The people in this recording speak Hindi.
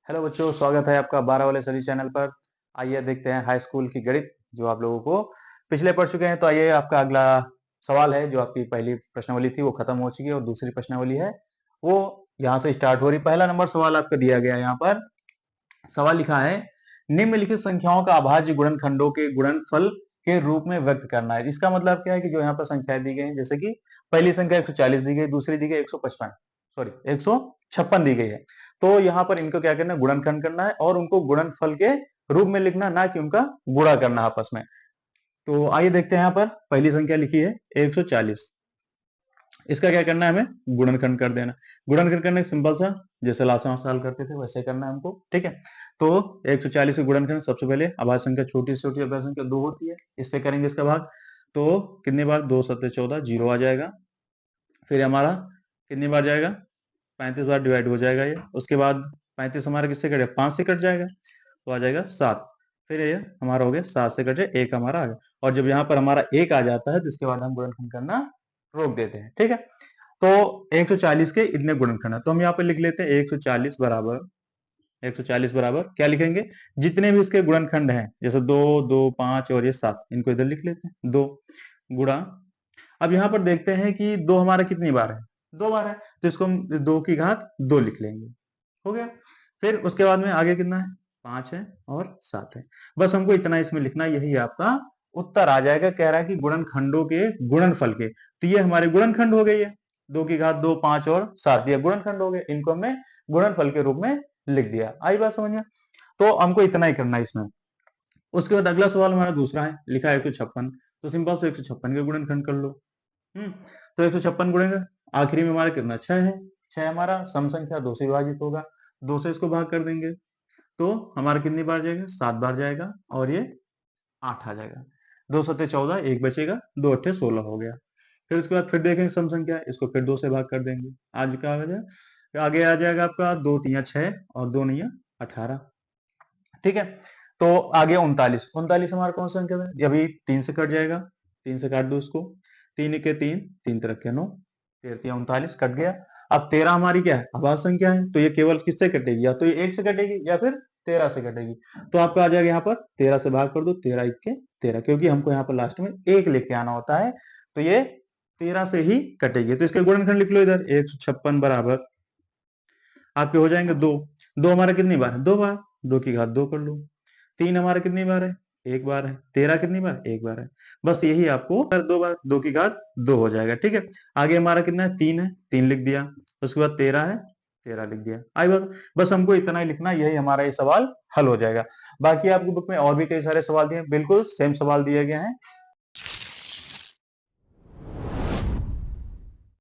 हेलो बच्चों, स्वागत है आपका 12 वाले सभी चैनल पर। आइए देखते हैं हाई स्कूल की गणित जो आप लोगों को पिछले पढ़ चुके हैं। तो आइए, आपका अगला सवाल है। जो आपकी पहली प्रश्नावली थी वो खत्म हो चुकी है और दूसरी प्रश्नावली है वो यहाँ से स्टार्ट हो रही। पहला नंबर सवाल आपका दिया गया है। यहाँ पर सवाल लिखा है, निम्नलिखित संख्याओं का अभाज्य गुणनखंडों के गुणनफल के रूप में व्यक्त करना है। इसका मतलब क्या है कि जो यहाँ पर संख्याएं दी गई हैं, जैसे कि पहली संख्या 140 दी गई, दूसरी दी गई 155, सॉरी 156 दी गई है। तो यहाँ पर इनको क्या करना है, गुणनखंड करना है और उनको गुणनफल के रूप में लिखना, ना कि उनका गुणा करना आपस में। तो आइए देखते हैं। यहाँ पर पहली संख्या लिखी है 140। इसका क्या करना है, हमें गुणनखंड कर देना। गुणनखंड करने सिंपल सा, जैसे लास्ट में सवाल करते थे वैसे करना है हमको, ठीक है। तो 140 के गुणनखंड, सबसे पहले अभाज्य संख्या छोटी से छोटी अभाज्य संख्या 2 होती है, इससे करेंगे इसका भाग। तो कितनी बार, 2 7 14, जीरो आ जाएगा। फिर हमारा कितनी बार जाएगा, 35 बार डिवाइड हो जाएगा ये। उसके बाद 35 हमारा किससे कटे, 5 से कट जाएगा, तो आ जाएगा 7। फिर ये हमारा हो गया 7 से कटे 1 हमारा आ गया। और जब यहाँ पर हमारा 1 आ जाता है तो इसके बाद हम गुणनखंड करना रोक देते हैं, ठीक है। तो 140 के इतने गुणनखंड है, तो हम यहाँ पे लिख लेते हैं 140 बराबर क्या लिखेंगे, जितने भी इसके गुणनखंड हैं, जैसे 2 2 5 और ये 7, इनको इधर लिख लेते हैं 2 गुणा। अब यहाँ पर देखते हैं कि 2 हमारा कितनी बार है, 2 बार है, तो इसको हम 2 की घात 2 लिख लेंगे, हो गया। फिर उसके बाद में आगे कितना है, 5 है और 7 है। बस हमको इतना इसमें लिखना, यही आपका उत्तर आ जाएगा। कह रहा है कि गुणनखंडों के गुणनफल के, तो ये हमारे गुणनखंड हो गए। ये 2 की घात 2, 5 और 7 ये गुणनखंड हो गए। इनको हमने गुणनफल के रूप में लिख दिया। आई बात समझ में? तो हमको इतना ही करना है इसमें। उसके बाद अगला सवाल हमारा दूसरा है, लिखा है 156। तो सिंपल से 156 के गुणनखंड कर लो। तो 156 गुणेंगे, आखिरी में हमारा कितना, 6 है। 6 हमारा सम संख्या 2 से विभाजित होगा, 2 से इसको भाग कर देंगे तो हमारा कितनी बार जाएगा, 7 बार जाएगा और ये 8 आ जाएगा। 2 सत्ते 14, 1 बचेगा, 2 अट्ठे 16 हो गया। फिर उसके बाद फिर देखेंगे सम संख्या, इसको फिर 2 से भाग कर देंगे। आज का आ जाएगा, फिर आगे आ जाएगा आपका 2 तिया 6 और 2 नैया 18, ठीक है। तो आगे 39, 39 हमारा कौन सा संख्या है, ये अभी 3 से कट जाएगा, 3 से काट दो इसको। 3 के 3, 3 तरह 9, 13 तिया 39 कट गया। अब 13 हमारी क्या है, अभाज्य संख्या है, तो ये केवल किससे कटेगी, या तो ये 1 से कटेगी या फिर 13 से कटेगी। तो आपका आ जाएगा यहाँ पर 13 से भाग कर दो, 13 1 के 13, क्योंकि हमको यहाँ पर लास्ट में 1 लेके आना होता है, तो ये 13 से ही कटेगी। तो इसके गुणनखंड लिख लो इधर, 156 बराबर आपके हो जाएंगे 2। 2 हमारा कितनी बार है, 2 बार, 2 की घात 2 कर लो। 3 हमारा कितनी बार है, 1 बार है। 13 कितनी बार, 1 बार है। बस यही आपको 2 बार, 2 की घात 2 हो जाएगा, ठीक है। आगे हमारा कितना है, 3 है, 3 लिख दिया। उसके बाद 13 है, 13 लिख दिया। आई बात, बस हमको इतना ही लिखना, यही हमारा ये सवाल हल हो जाएगा। बाकी आपकी बुक में और भी कई सारे सवाल दिए हैं, बिल्कुल सेम सवाल दिए गए हैं।